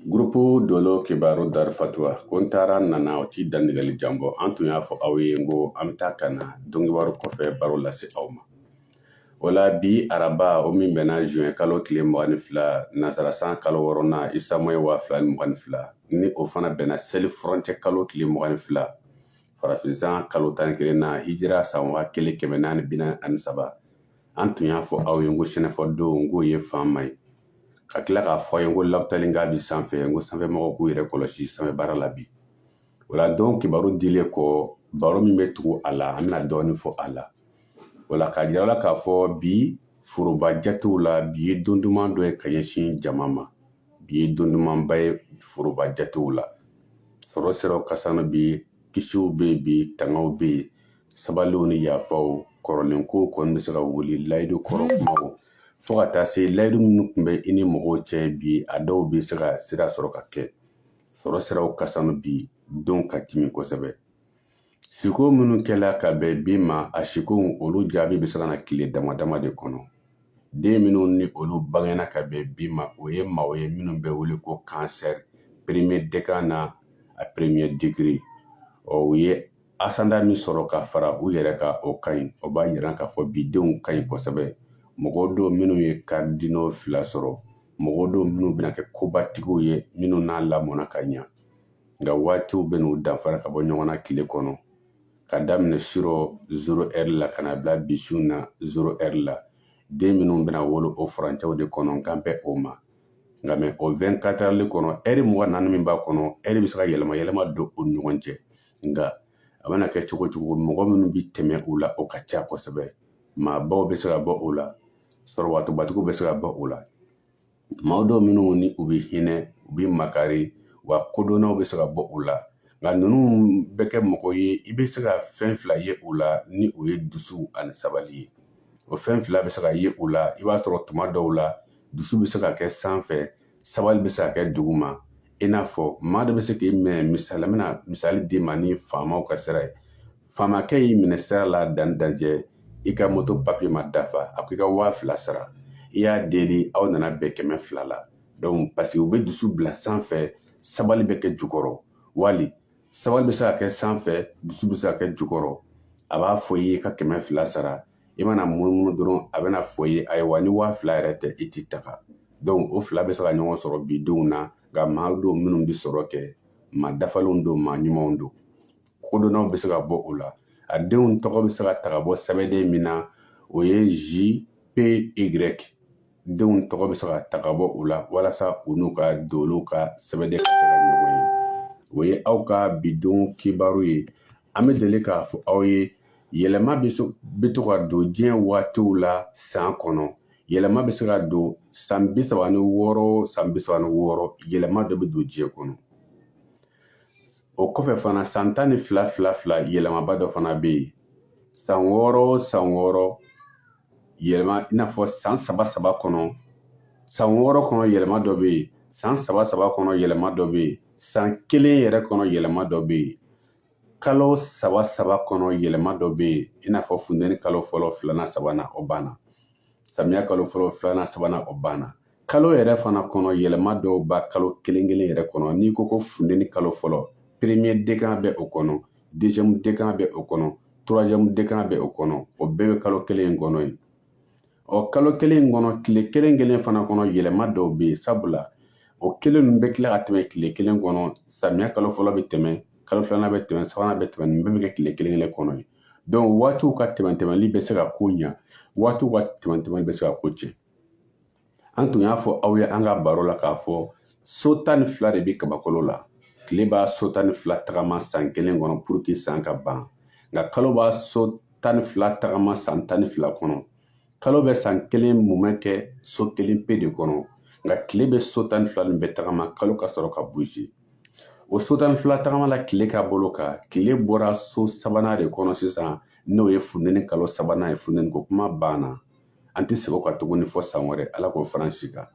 Grupu Dolo Kibaru Dar Fatwa kontara nana o ti dandigali jambo an tun y'a fɔ aw ye ngo an bɛ taa ka na dɔnkibaru kɔfɛ baro lase aw ma. O la bi araba o min bɛnna juin kalo tile 22 nasarasan kalo 6nan isamoye 2022 ni o fana bɛnna seli furancɛ kalo tile 22 farafinzan kalo 11 na hijira san 1443 an tun y'a fɔ aw ye ngo sɛnɛfɔ don ngo ye fan ma ye. Ka tila k'a fɔ ye ngo labutali ka bi sanfɛ ngo sanfɛ mɔgɔw k'u yɛrɛ kɔlɔsi sanfɛ baara la bi. O la donc kibaru dilen kɔ baro min bɛ tugu a la an bɛna dɔɔni fɔ a la. O la k'a jira la k'a fɔ bi foroba jatew la bi ye don duman dɔ ye ka ɲɛsin jama ma. Bi ye don dumanba ye foroba jatew la. Sɔrɔ siraw kasano bi kisiw bɛ yen bi tangaw bɛ yen sabaliw ni yafaw kɔrɔlen kow kɔni bɛ se ka wuli layidu kɔrɔ kumaw fo ka taa se layidu minnu tun bɛ i ni mɔgɔw cɛ bi a dɔw bɛ se ka sira sɔrɔ ka kɛ. Sɔrɔ siraw kasano bi don ka timi kosɛbɛ. Siko minnu kɛla ka bɛn bi ma a sikow olu jaabi bɛ se ka na tile dama dama de kɔnɔ. Den minnu ni olu bangena ka bɛn bi ma o ye maaw ye minnu bɛ wele ko cancer premier decan na a premier degré. O ye asanda min sɔrɔ ka fara u yɛrɛ ka o ka ɲi o b'a yira k'a fɔ bi denw ka ɲi kosɛbɛ. Mɔgɔw don minnu ye cardinaux 2 sɔrɔ mɔgɔw don minnu bɛna kɛ kobatigiw ye minnu n'a lamɔna ka ɲa. Nka waatiw bɛ n'u dafara ka bɔ ɲɔgɔn na tile kɔnɔ ka daminɛ siro 0 heure la ka na bila bi su na 0 heure la den minnu bɛna wolo o furancɛw de kɔnɔ nkan bɛ o ma. Nka mɛ o 24 heures kɔnɔ heure 24 min b'a kɔnɔ heure bɛ se ka yɛlɛma yɛlɛma don u ni ɲɔgɔn cɛ. Nka a mana kɛ cogo cogo mɔgɔ minnu bɛ tɛmɛ u la o ka ca kosɛbɛ. Maabaw bɛ se ka bɔ o la sɔrɔwatobatigiw bɛ se ka bɔ o la. Maaw dɔw minnu ni u bɛ hinɛ u bɛ makari wa kodɔnnaw bɛ se ka bɔ o la. Nka ninnu bɛ kɛ mɔgɔ ye i bɛ se ka fɛn fila ye u la ni o ye dusu ani sabali ye. O fɛn fila bɛ se ka ye u la i b'a sɔrɔ tuma dɔw la dusu bɛ se ka kɛ sanfɛ sabali bɛ se ka kɛ duguma. I n'a fɔ maa dɔ bɛ se k'i minɛ misali la n bɛna misali d'i ma ni faamaw ka sira ye. Faamakɛ y'i minɛ sira la dan dajɛ i ka moto papier ma dafa a ko i ka 2000 sara. I y'a deli aw nana bɛn 200 la. Donc parce que u bɛ dusu bila sanfɛ sabali bɛ kɛ jukɔrɔ wali sabali bɛ se ka kɛ sanfɛ dusu bɛ se ka kɛ jukɔrɔ. A b'a fɔ i ye ka 200 sara i mana munumunu dɔrɔn a bɛna fɔ i ye ayiwa ni 2000 yɛrɛ tɛ i tɛ taga. Donc o fila bɛ se ka ɲɔgɔn sɔrɔ bi denw na nka maa don minnu bɛ sɔrɔ kɛ maa dafalenw don maa ɲumanw don. Kodɔnnaw bɛ se ka bɔ o la. A denw tɔgɔ bɛ se ka ta ka bɔ sɛbɛnden min na o ye JPY. Denw tɔgɔ bɛ se ka ta ka bɔ o la walasa u n'u ka dolow ka sɛbɛnden ka se ka ɲɔgɔn ye. O ye aw ka bidenw kibaru ye. An bɛ deli k'a fɔ aw ye yɛlɛma bɛ to ka don diɲɛ waatiw la san kɔnɔ. Yɛlɛma bɛ se ka don san 36 san 36 yɛlɛma dɔ bɛ don diɲɛ kɔnɔ. O kɔfɛ fana san 12 yɛlɛmaba dɔ fana bɛ yen. San 6 san 6 yɛlɛma i n'a fɔ san 3 kɔnɔ. San 6 kɔnɔ yɛlɛma dɔ bɛ yen. San 3 kɔnɔ yɛlɛma dɔ bɛ yen. San 1 yɛrɛ kɔnɔ yɛlɛma dɔ bɛ yen. Kalo 3 kɔnɔ yɛlɛma dɔ bɛ yen. I n'a fɔ funtɛni kalo fɔlɔ 2nan 3nan o banna. Samiya kalo fɔlɔ 2nan 3nan o banna. Kalo yɛrɛ fana kɔnɔ yɛlɛma dɔw ba kalo 1 yɛrɛ kɔnɔ. N'i ko ko funtɛni kalo fɔlɔ premier decan bɛ o kɔnɔ deuxième decan bɛ o kɔnɔ troisième decan bɛ o kɔnɔ o bɛɛ bɛ kalo 1 in kɔnɔ ye. Ɔ kalo 1 in kɔnɔ tile 1 fana kɔnɔ yɛlɛma dɔw bɛ yen sabula o kelen ninnu bɛ tila ka tɛmɛ tile 1 kɔnɔ samiya kalo fɔlɔ bɛ tɛmɛ kalo 2nan bɛ tɛmɛ 3nan bɛ tɛmɛ nin bɛɛ bɛ kɛ tile 1 kɔnɔ ye. Donc waatiw ka tɛmɛli bɛ se ka ko ɲa waatiw ka tɛmɛli bɛ se ka ko tiɲɛ. An tun y'a fɔ aw ye an ka baro la k'a fɔ so 12 de bɛ kabakolo la. Tile b'a so 12 tagama san 1 kɔnɔ pour que san ka ban. Nka kalo b'a so 12 tagama san 12 kɔnɔ. Kalo bɛ san 1 mumɛ kɛ so 1 pe de kɔnɔ. Nka tile bɛ so 12 nin bɛ tagama kalo ka sɔrɔ ka bouger. O so 12 tagama la tile ka bolo kan tile bɔra so 3nan de kɔnɔ sisan n'o ye funtɛni kalo 3nan ye funtɛni ko kuma banna. An tɛ segin o kan tuguni fɔ san wɛrɛ ala k'o fana si kan.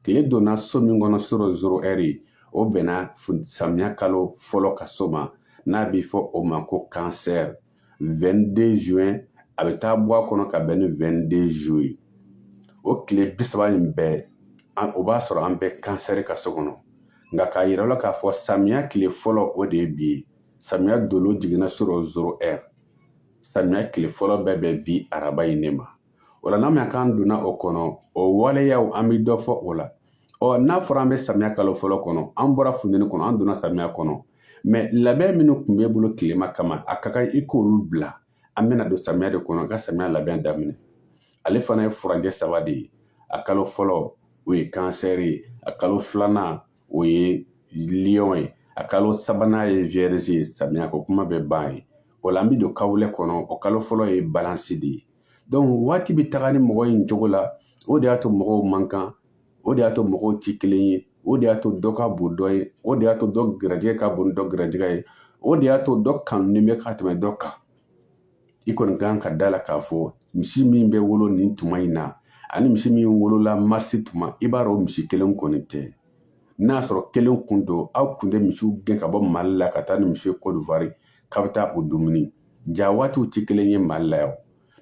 Tile donna so min kɔnɔ soro 0 heure o bɛnna samiya kalo fɔlɔ ka so ma n'a bɛ fɔ o ma ko cancer 22 juin a bɛ taa bɔ a kɔnɔ ka bɛn ni 22 juillet. O tile 30 in bɛɛ o b'a sɔrɔ an bɛ cancer ka so kɔnɔ. nga k'a yira la k'a fɔ samiya tile fɔlɔ o de ye bi ye samiya dolo jiginna sɔrɔ 0 samiya tile fɔlɔ bɛɛ bɛ bi araba in ne ma o la n'a ma k'an donna o kɔnɔ o waleyaw an bɛ dɔ fɔ o la n'a fɔra an bɛ samiya kalo fɔlɔ kɔnɔ an bɔra funteni kɔnɔ an donna samiya kɔnɔ mais labɛn minnu tun bɛ bolo tilema kama a ka kan i k'olu bila an bɛna don samiya de kɔnɔ ka samiya labɛn daminɛ ale fana ye furanjɛ 3 de ye a kalo fɔlɔ o ye kansɛri ye a kalo filanan o ye lion ye a kalo sabanan ye vierge ye samiya ko kuma bɛ ban ye o la an bɛ don kawulɛ kɔnɔ o kalo fɔlɔ ye balance de ye donc waati bɛ taga ni mɔgɔ in cogo la o de y'a to mɔgɔw man kan o de y'a to mɔgɔw ti kelen ye o de y'a to dɔ ka bon dɔ ye o de y'a to dɔ garijɛgɛ ka bon dɔ garijɛgɛ ye o de y'a to dɔ kanunen bɛ ka tɛmɛ dɔ kan i kɔni kan ka da la k'a fɔ misi min bɛ wolo nin tuma in na ani misi min wolola marisi tuma i b'a dɔn misi kelen kɔni tɛ n'a sɔrɔ kelen kun don aw kun tɛ misiw gɛn ka bɔ mali la ka taa ni misi ye Côte d'Ivoire k'a bɛ taa o dumuni ja waatiw ti kelen ye mali la yan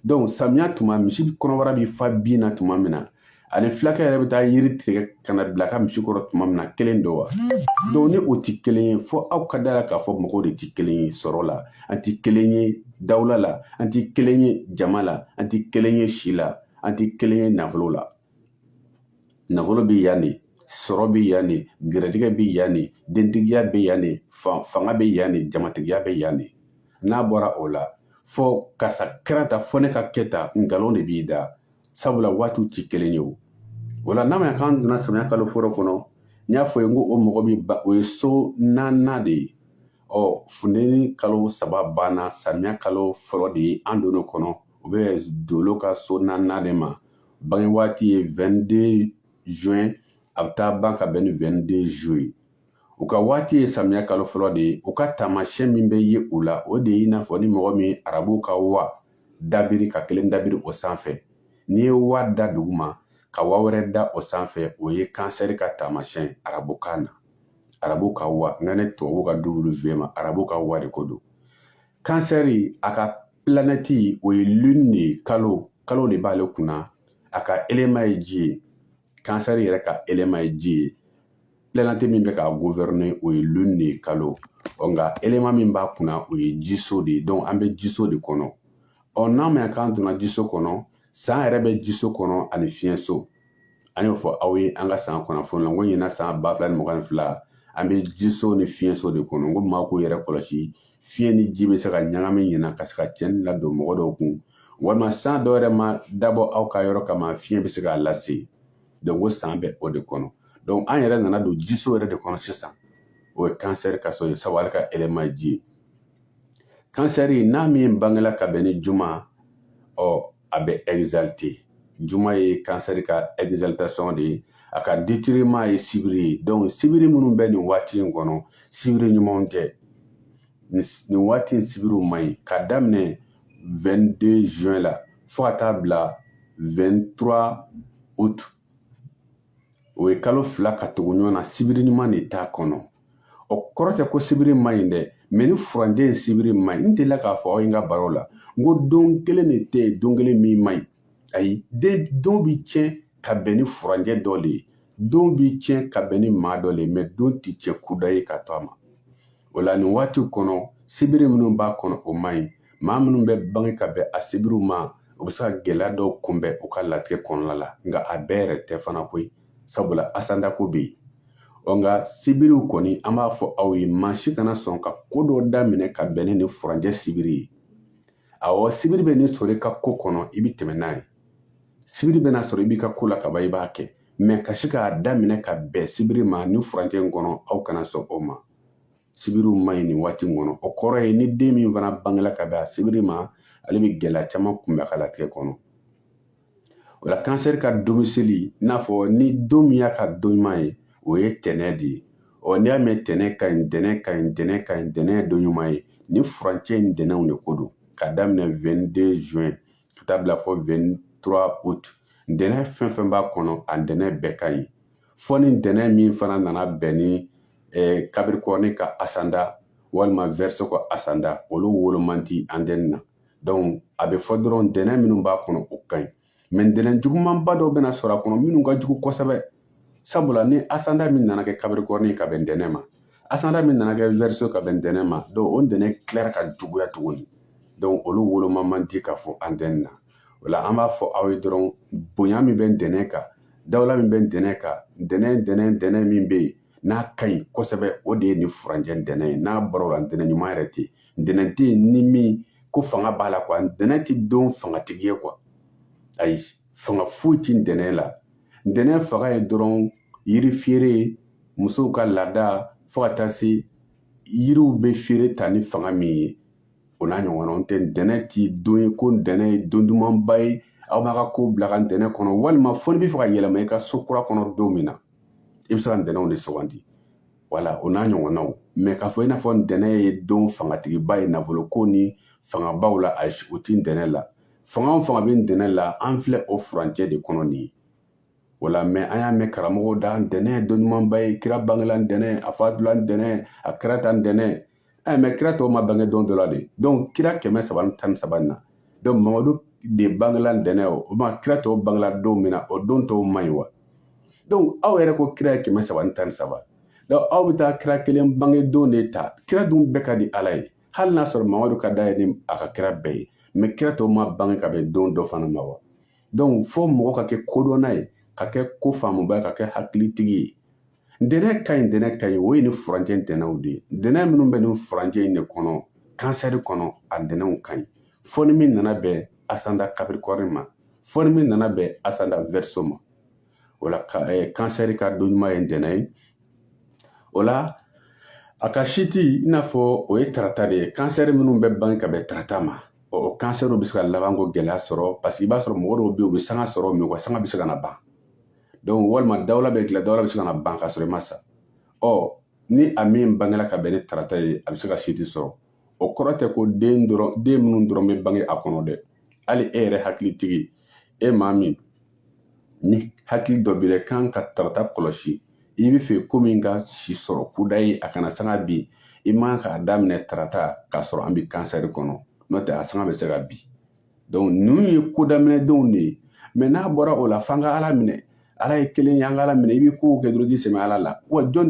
donc samiya tuma misi kɔnɔbara bɛ fa bin na tuma min na ani fulakɛ yɛrɛ bɛ taa yiri tigɛ ka na bila ka misi kɔrɔ tuma min na kelen don wa donc ni o ti kelen ye fo aw ka da la k'a fɔ mɔgɔw de ti kelen ye sɔrɔ la an ti kelen ye dawula la an ti kelen ye jama la an ti kelen ye si la an ti kelen ye nafolo la nafolo bɛ yan de sɔrɔ bɛ yan de garijɛgɛ bɛ yan de dentigiya bɛ yan de fanga bɛ yan de jamatigiya bɛ yan de n'a bɔra o la fo karisa kɛra ta fo ne ka kɛ ta nkalon de b'i da sabula waatiw ti kelen ye o la n'a ma k'an donna samiya kalo fɔlɔ kɔnɔ n y'a fɔ ye n ko o mɔgɔ bɛ ba o ye so 4 de ye funteni kalo 3 banna samiya kalo fɔlɔ de ye an donn'o kɔnɔ o bɛ dolo ka so 4 de ma bange waati ye 22 juin a bɛ taa ban ka bɛn ni 22 juillet u ka waati ye samiya kalo fɔlɔ de ye u ka taamasiyɛn min bɛ ye u la o de ye i n'a fɔ ni mɔgɔ min arabuw ka wa dabiri ka kelen dabiri o sanfɛ n'i ye wa da dugu ma ka wa wɛrɛ da o sanfɛ o ye kansɛri ka taamasiyɛn arabukan na arabu ka wa nka ne tubabu ka W ma arabu ka wa de ko don kansɛri a ka planɛti o ye lune de ye kalo de b'ale kunna a ka élément ye ji ye kansɛri yɛrɛ ka élément ye ji ye planète min bɛ ka gouverner o ye lune de ye kalo nka élément min b'a kunna o ye jiso de ye donc an bɛ jiso de kɔnɔ n'a ma k'an donna jiso kɔnɔ san yɛrɛ bɛ jiso kɔnɔ ani fiɲɛso an y'o fɔ aw ye an ka san kunnafoni la n ko ɲinan san 2022 an bɛ jiso ni fiɲɛso de kɔnɔ n ko maa k'u yɛrɛ kɔlɔsi fiɲɛ ni ji bɛ se ka ɲagami ɲinan ka se ka tiɲɛni ladon mɔgɔ dɔw kun walima san dɔw yɛrɛ ma dabɔ aw ka yɔrɔ kama fiɲɛ bɛ se k'a lase donc o san bɛ o de kɔnɔ donc an yɛrɛ nana don jiso yɛrɛ de kɔnɔ sisan o ye kansɛri ka so ye sabu ale ka élément ye ji ye kansɛri n'a min bangela ka bɛn ni juma a bɛ exalté juma ye kansɛri ka exaltation de ye a ka détruinement ye sibiri ye donc sibiri minnu bɛ nin waati in kɔnɔ sibiri ɲumanw tɛ nin waati in sibiriw man ɲi ka daminɛ 22 juin la fo ka taa bila 23 août o ye kalo 2 ka tugu ɲɔgɔn na sibiri ɲuman de t'a kɔnɔ o kɔrɔ tɛ ko sibiri man ɲi dɛ mais ni furanjɛ in sibiri man ɲi n delila k'a fɔ aw ye n ka baro la n ko don kelen de tɛ yen don kelen min man ɲi ayi don bɛ tiɲɛ ka bɛn ni furanjɛ dɔ de ye don bɛ tiɲɛ ka bɛn ni maa dɔ de ye mais don tɛ tiɲɛ kuda ye ka to a ma o la nin waatiw kɔnɔ sibiri minnu b'a kɔnɔ o man ɲi maa minnu bɛ bange ka bɛn a sibiriw ma o bɛ se ka gɛlɛya dɔw kunbɛn u ka latigɛ kɔnɔna la nka a bɛɛ yɛrɛ tɛ fana koyi sabula asandako bɛ yen nka sibiriw kɔni an b'a fɔ aw ye maa si kana sɔn ka ko dɔ daminɛ ka bɛn ni nin furanjɛ sibiri ye awɔ sibiri bɛ nin sɔrɔ i ka ko kɔnɔ i bɛ tɛmɛ n'a ye sibiri bɛna sɔrɔ i b'i ka ko la kaban i b'a kɛ mais ka se k'a daminɛ ka bɛn sibiri ma ni furanjɛ in kɔnɔ aw kana sɔn o ma sibiriw man ɲi nin waati in kɔnɔ o kɔrɔ ye ni den min fana bangela ka bɛn a sibiri ma ale bɛ gɛlɛya caman kunbɛn a ka latigɛ kɔnɔ o la kansɛri ka domicile i n'a fɔ ni don min y'a ka don ɲuman ye o ye tɛnɛ de ye n'i y'a mɛn tɛnɛ ka ɲi tɛnɛ ka ɲi tɛnɛ ka ɲi tɛnɛ ye don ɲuman ye ni furancɛ in dɛnɛnw de ko don ka daminɛ 22 juin ka taa bila fɔ 23 août ntɛnɛn fɛn fɛn b'a kɔnɔ a ntɛnɛn bɛɛ ka ɲi fɔ ni ntɛnɛn min fana nana bɛn ni Capricorne ka asanda walima Verseau ka asanda olu wolo man di antenne na donc a bɛ fɔ dɔrɔn ntɛnɛn minnu b'a kɔnɔ o ka ɲi mais ntɛnɛn jugumanba dɔw bɛna sɔrɔ a kɔnɔ minnu ka jugu kosɛbɛ sabula ni asanda min nana kɛ Capricorne ka bɛn ntɛnɛn ma asanda min nana kɛ Verseau ka bɛn ntɛnɛn ma donc o ntɛnɛn tilara ka juguya tuguni donc olu woloma man di ka fɔ antenne na o la an b'a fɔ aw ye dɔrɔn bonya min bɛ ntɛnɛn kan dawula min bɛ ntɛnɛn kan ntɛnɛn min bɛ yen n'a ka ɲi kosɛbɛ o de ye nin furanjɛ ntɛnɛn ye n'a bɔra o la ntɛnɛn ɲuman yɛrɛ tɛ yen ntɛnɛn tɛ yen ni min ko fanga b'a la quoi ntɛnɛn tɛ don fangatigi ye quoi ayi fanga foyi tɛ ntɛnɛn la ntɛnɛn fanga ye dɔrɔn yiri feere musow ka laada fo ka taa se yiriw bɛ feere ta ni fanga min ye o n'a ɲɔgɔnnaw tɛ ntɛnɛn ti don ye ko ntɛnɛn ye don dumanba ye aw b'a ka ko bila ka ntɛnɛn kɔnɔ walima fo ni bɛ fɛ ka yɛlɛma i ka so kura kɔnɔ don min na i bɛ se ka ntɛnɛnw de sugandi wala o n'a ɲɔgɔnnaw mɛ k'a fɔ i n'a fɔ ntɛnɛn ye don fangatigiba ye nafoloko ni fangabaw la ayi o ti ntɛnɛn la fanga o fanga bɛ ntɛnɛn la an filɛ o furancɛ de kɔnɔ nin ye wala mɛ an y'a mɛn karamɔgɔw da ntɛnɛn ye don ɲumanba ye kira bangela ntɛnɛn a fatula ntɛnɛn a kɛra ta ntɛnɛn mɛ kira tɔw ma bange don dɔ la de donc kira 313 na donc mamadu de bangela ntɛnɛn o ma kira tɔw bangela don min na o don tɔw man ɲi wa donc aw yɛrɛ ko kira ye 313 donc aw bɛ taa kira kelen bange don de ta kira dun bɛɛ ka di ala ye hali n'a sɔrɔ mamadu ka da ye ni a ka kira bɛɛ ye mɛ kira tɔw ma bange ka bɛn don dɔ fana ma wa donc fo mɔgɔ ka kɛ kodɔnna ye ka kɛ ko faamuba ka kɛ hakilitigi ye ntɛnɛn ka ɲi o ye ni furancɛ ntɛnɛnw de ye ntɛnɛn minnu bɛ nin furancɛ in de kɔnɔ kansɛri kɔnɔ a ntɛnɛnw ka ɲi fɔ ni min nana bɛn asanda Capricorne ma fɔ ni min nana bɛn asanda Verseau ma o la kansɛri ka don ɲuman ye ntɛnɛn ye o la a ka siti i n'a fɔ o ye tarata de ye kansɛri minnu bɛ bange ka bɛn tarata ma o kansɛriw bɛ se ka laban ko gɛlɛya sɔrɔ parce que i b'a sɔrɔ mɔgɔ dɔw bɛ yen u bɛ sanga sɔrɔ mais u ka sanga bɛ se ka na ban donc walima dawula bɛ dilan dawula bɛ se ka na ban ka sɔrɔ i ma sa ni a min bangela ka bɛn ni tarata ye a bɛ se ka siti sɔrɔ o kɔrɔ tɛ ko den minnu dɔrɔn bɛ bange a kɔnɔ dɛ hali e yɛrɛ hakilitigi e maa min ni hakili dɔ b'i la kan ka tarata kɔlɔsi i bɛ fɛ ko min ka si sɔrɔ kuda ye a kana sanga bi i man k'a daminɛ tarata k'a sɔrɔ an bɛ kansɛri kɔnɔ n'o tɛ a sanga bɛ se ka bi donc ninnu ye kodaminɛdenw de ye mɛ n'a bɔra o la f'an ka ala minɛ ala ye kelen ye an ka ala minɛ i bɛ kow kɛ dɔrɔn k'i sɛmɛ ala la wa jɔn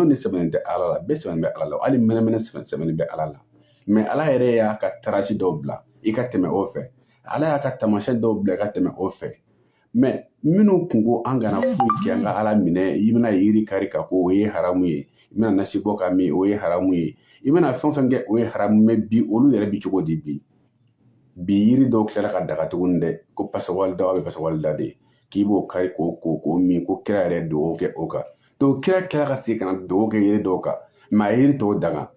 de sɛmɛnen tɛ ala la bɛɛ sɛmɛnen bɛ ala la hali mɛnɛmɛnɛ sɛmɛnen bɛ ala la mɛ ala yɛrɛ y'a ka tarasi dɔw bila i ka tɛmɛ o fɛ ala y'a ka taamasiyɛn dɔw bila i ka tɛmɛ o fɛ mɛ minnu kun ko an kana foyi kɛ an ka ala minɛ i bɛna yiri kari ka ko o ye haramu ye i bɛna nasi bɔ ka min o ye haramu ye i bɛna fɛn fɛn kɛ o ye haramu mɛ bi olu yɛrɛ bi cogo di bi yiri dɔw tilala ka daga tuguni dɛ ko pasawalida aw bɛ pasawalida de k'i b'o kari k'o min ko kira yɛrɛ dogo kɛ o kan donc kira tilala ka segin ka na dogo kɛ yiri dɔw kan mɛ a yiri tɔw daga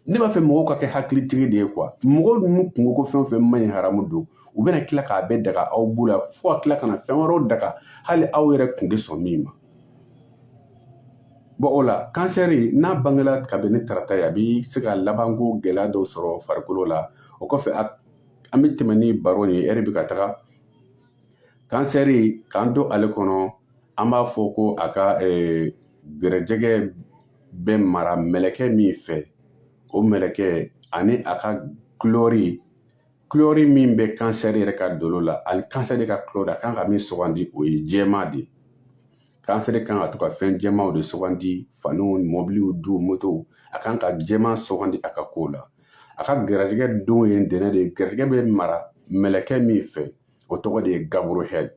ne b'a fɛ mɔgɔw ka kɛ hakilitigi de ye quoi mɔgɔw ninnu kungo ko fɛn fɛn man ɲi haramu don u bɛna tila k'a bɛɛ daga aw bolo la fo ka tila ka na fɛn wɛrɛw daga hali aw yɛrɛ kun tɛ sɔn min ma bon o la kansɛri n'a bangela ka bɛn ni tarata ye a bɛ se ka labanko gɛlɛya dɔw sɔrɔ farikolo la o kɔfɛ an bɛ tɛmɛ ni baro ye ɛri bɛ ka taga kansɛri k'an to ale kɔnɔ an b'a fɔ ko a ka gɛrɛjɛgɛ bɛ mara mɛlɛkɛ min fɛ o mɛlɛkɛ ani a ka kulɔri min bɛ kansɛri yɛrɛ ka dolo la ani kansɛri ka kulɔri a kan ka min sugandi o ye jɛman de kansɛri kan ka to ka fɛn jɛmanw de sugandi faniw mɔbiliw du motow a kan ka jɛman sugandi a ka ko la a ka gɛrɛjɛgɛ don ye ntɛnɛn de ye gɛrɛjɛgɛ bɛ mara mɛlɛkɛ min fɛ o tɔgɔ de ye Gabriel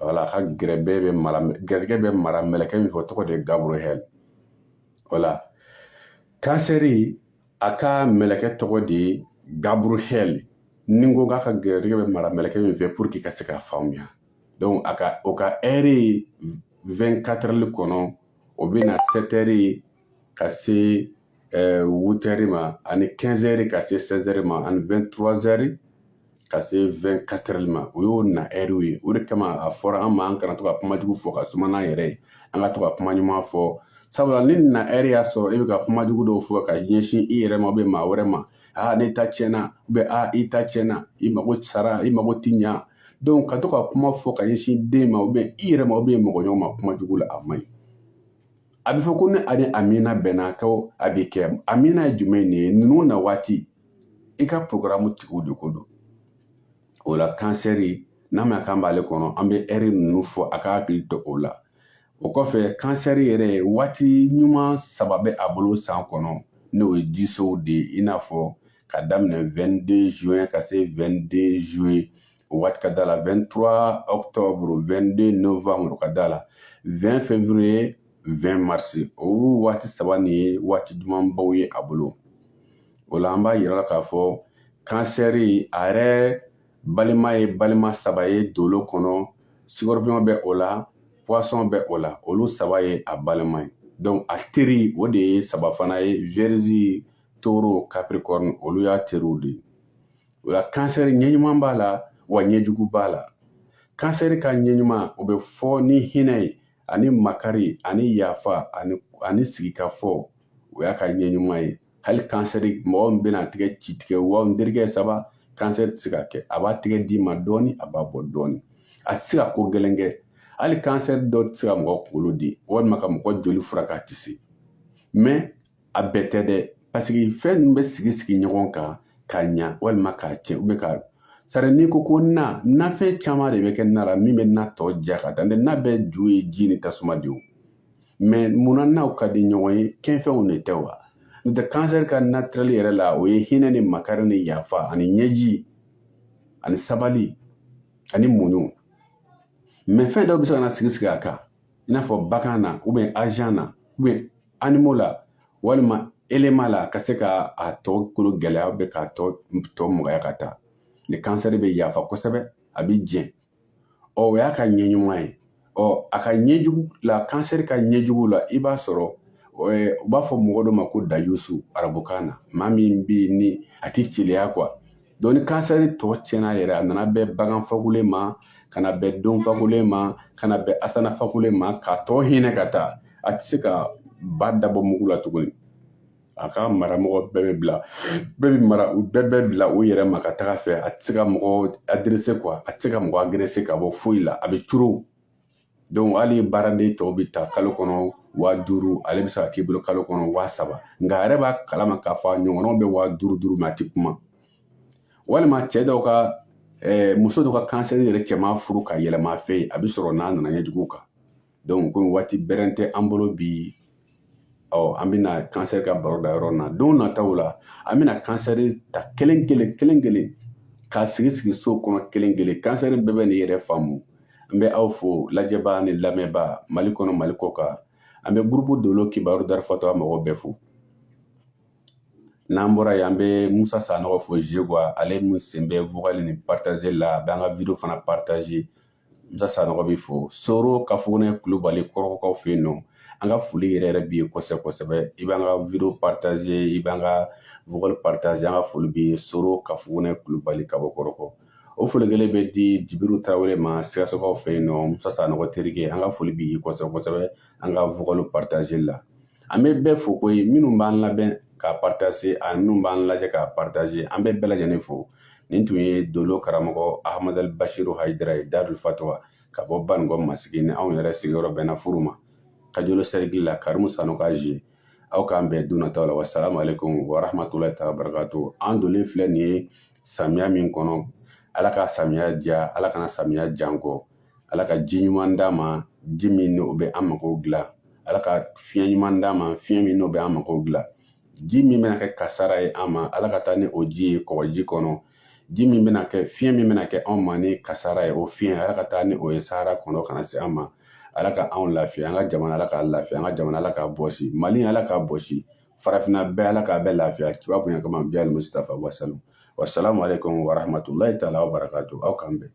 wala a ka gɛrɛjɛgɛ bɛ mara mɛlɛkɛ min fɛ o tɔgɔ de ye Gabriel wala kansɛri a ka mɛlɛkɛ tɔgɔ de ye Gabriel ni ko k'a ka gɛrɛjɛgɛ bɛ mara mɛlɛkɛ min fɛ pour que ka se k'a faamuya donc o ka ɛri 24 heures kɔnɔ o bɛ na 7 heures ka se 8 heures ma ani 15 heures ka se 16 heures ma ani 23 heures ka se 24 heures ma o y'o na ɛriw ye o de kama a fɔra an ma an kana to ka kuma jugu fɔ ka suma n'an yɛrɛ ye an ka to ka kuma ɲuman fɔ sabula ni na ɛri y'a sɔrɔ e bɛ ka kuma jugu dɔw fɔ ka ɲɛsin i yɛrɛ ma ou bien maa wɛrɛ ma ne ta tiɲɛna ou bien i ta tiɲɛna i mago sara i mago ti ɲa donc ka to ka kuma fɔ ka ɲɛsin den ma ou bien i yɛrɛ ma ou bien mɔgɔ ɲɔgɔn ma kuma jugu la a man ɲi a bɛ fɔ ko ni ani Amina bɛnna ko a bɛ kɛ Amina ye jumɛn de ye ninnu na waati i ka programme tigiw de ko don o la kansɛri n'a ma k'an b'ale kɔnɔ an bɛ ɛri ninnu fɔ a ka hakili to o la o kɔfɛ kansɛri yɛrɛ waati ɲuman saba bɛ a bolo san kɔnɔ n'o ye jisow de ye i n'a fɔ ka daminɛ 22 juin ka se 22 juillet o waati ka da la 23 octobre 22 novembre ka da la 20 février 20 mars o waati saba nin ye waati dumanbaw ye a bolo o la an b'a yira k'a fɔ kansɛri a yɛrɛ balima ye balima saba ye dolo kɔnɔ scorpion bɛ o la poisson bɛ o la olu saba ye a balima ye donc a teri o de ye saba fana ye Vierge Taureau Capricorne olu y'a teriw de ye o la kansɛri ɲɛɲuman b'a la wa ɲɛjugu b'a la kansɛri ka ɲɛɲuman o bɛ fɔ ni hinɛ ye ani makari ani yafa ani sigikafɔ o y'a ka ɲɛɲuman ye hali kansɛri mɔgɔ min bɛna tigɛ ci tigɛ wa n terikɛ saba kansɛri tɛ se ka kɛ a b'a tigɛ d'i ma dɔɔni a b'a bɔ dɔɔni a tɛ se ka ko gɛlɛn kɛ hali kansɛri dɔ tɛ se ka mɔgɔ kunkolo di walima ka mɔgɔ joli furakɛ a tɛ se mais a bɛɛ tɛ dɛ parce que fɛn ninnu bɛ sigi ɲɔgɔn kan ka ɲa walima k'a tiɲɛ ou bien ka sari n'i ko nafɛn caman de bɛ kɛ na la min bɛ na tɔ ja ka taa na bɛɛ ju ye ji ni tasuma de ye mais munna naw ka di ɲɔgɔn ye kɛnfɛnw de tɛ wa n'o tɛ kansɛri ka naturel yɛrɛ la o ye hinɛ ni makari ni yafa ani ɲɛji ani sabali ani muɲu mais fɛn dɔw bɛ se ka na sigi a kan i n'a fɔ bagan na ou bien agent na ou bien animaux la walima élément la ka se ka a tɔ kolo gɛlɛya ou bien k'a tɔ mɔgɔya ka taa ni kansɛri bɛ yafa kosɛbɛ a bɛ jɛn o y'a ka ɲɛɲuman ye a ka ɲɛjugu la kansɛri ka ɲɛjugu la i b'a sɔrɔ u b'a fɔ mɔgɔ dɔ ma ko dayusu arabukan na maa min bɛ yen ni a tɛ celeya quoi donc ni kansɛri tɔ tiɲɛna yɛrɛ a nana bɛn bagan fakulen ma ka na bɛn don fakulen ma ka na bɛn asana fakulen ma k'a tɔ hinɛ ka taa a tɛ se ka ba dabɔ mugu la tuguni a ka maramɔgɔ bɛɛ bɛ bila u yɛrɛ ma ka taga fɛ a tɛ se ka mɔgɔ adressé quoi a tɛ se ka mɔgɔ agressé ka bɔ foyi la a bɛ curu donc hali baaraden tɔw bɛ ta kalo kɔnɔ 5000 ale bɛ se ka k'i bolo kalo kɔnɔ 3000 nka a yɛrɛ b'a kalama k'a fɔ a ɲɔgɔnnaw bɛ 5000 mais a tɛ kuma walima cɛ dɔw ka muso dɔw ka kansɛri yɛrɛ cɛman furu ka yɛlɛma a fɛ yen a bɛ sɔrɔ n'a nana ɲɛjugu kan donc komi waati bɛrɛn tɛ an bolo bi an bɛna kansɛri ka baro da yɔrɔ na don nataw la an bɛna kansɛri ta kelen kelen k'a sigi so kɔnɔ kelen kelen kansɛri bɛɛ bɛ nin yɛrɛ faamu an bɛ aw fo lajɛbaa ni lamɛnbaa mali kɔnɔ mali kɔ kan an bɛ gurupu dolo kibaru darifɔtɔ mɔgɔw bɛɛ fo n'an bɔra yen an bɛ musa sanɔgɔ fo jegwa ale min sen bɛ vocal ni partager la a bɛ an ka video fana partager musa sanɔgɔ bɛ fo soro kafogonɛ kulubali kɔrɔkɔkaw fɛ yen nɔ an ka foli yɛrɛ b'i ye kosɛbɛ i b'an ka video partager i b'an ka vocal partager an ka foli b'i ye soro kafogonɛ kulubali ka bɔ kɔrɔkɔ o foli kelen bɛ di jibiru tarawele ma sikasokaw fɛ yen nɔ musa sanɔgɔ terikɛ an ka foli b'i ye kosɛbɛ an ka vocal partager la an bɛ bɛɛ fo koyi minnu b'an labɛn k'a partager ani minnu b'an lajɛ k'a partager an bɛ bɛɛ lajɛlen fo nin tun ye dolo karamɔgɔ ahamadu bashiru hayidara ye darul fatwa ka bɔ banikɔ masigi ni anw yɛrɛ sigiyɔrɔ bɛnna furu ma kajolo sɛrigi la karimu sanu ka je aw k'an bɛn don nataw la wasalamu alaikum wa rahmatulahi taala barakatu an donnen filɛ nin ye samiya min kɔnɔ ala ka samiya diya ala kana samiya jan kɔ ala ka ji ɲuman d'a ma ji min n'o bɛ an mago dilan ala ka fiɲɛ ɲuman d'a ma fiɲɛ min n'o bɛ an mago dilan ji min bɛna kɛ kasara ye an ma ala ka taa ni o ji ye kɔgɔji kɔnɔ ji min bɛna kɛ fiɲɛ min bɛna kɛ anw ma ni kasara ye o fiɲɛ ala ka taa ni o ye sahara kɔnɔ kana se an ma ala ka anw lafiya an ka jamana ala ka lafiya an ka jamana ala ka bɔsi mali ala ka bɔsi farafinna bɛɛ ala ka bɛɛ lafiya kiba bonya kama biyal mustafa wasalamu alaikum wa rahmatulahi taala wa barakatu aw k'an bɛn